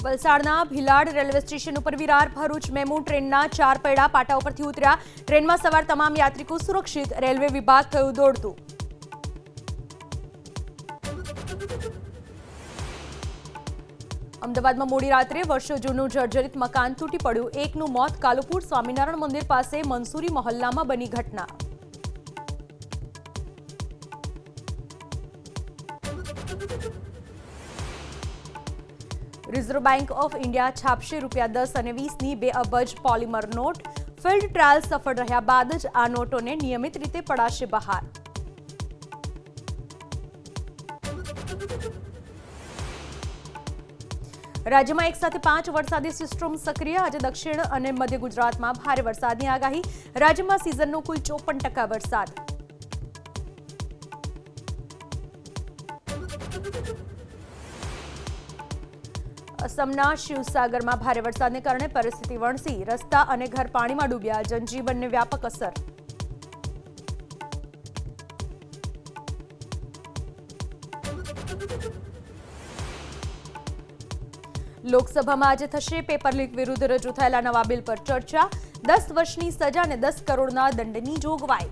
વલસાડના Bhilad railway station ઉપર Virar Bharuch MEMU ટ્રેનના 4 પૈડા પાટા ઉપરથી ઉતર્યા. ટ્રેનમાં સવાર તમામ યાત્રિકો સુરક્ષિત. રેલવે વિભાગ થયું દોડતું. અમદાવાદમાં મોડી રાત્રે વર્ષો જૂનું જર્જરિત મકાન તૂટી પડ્યું. એકનું મોત. કાલુપુર સ્વામિનારાયણ મંદિર પાસે મંસૂરી મહોલ્લામાં બની ઘટના. રિઝર્વ બેંક ઓફ ઇન્ડિયા છાપશે ₹10 અને 20ની 2 અબજ પોલિમર નોટ. ફિલ્ડ ટ્રાયલ સફળ રહ્યા બાદ જ આ નોટોને નિયમિત રીતે પડાશે બહાર. રાજ્યમાં એક સાથે 5 વરસાદી સિસ્ટમ સક્રિય. આજે દક્ષિણ અને મધ્ય ગુજરાતમાં ભારે વરસાદની આગાહી. રાજ્યમાં સિઝનનો કુલ 54% વરસાદ. અસમના શિવસાગરમાં ભારે વરસાદને કારણે પરિસ્થિતિ વણસી. રસ્તા અને ઘર પાણીમાં ડૂબ્યા. જનજીવનને વ્યાપક અસર. લોકસભામાં આજે થશે પેપર લીક વિરુદ્ધ રજૂ થયેલા નવા બિલ પર ચર્ચા. 10 વર્ષની સજા અને 10 કરોડના દંડની જોગવાઈ.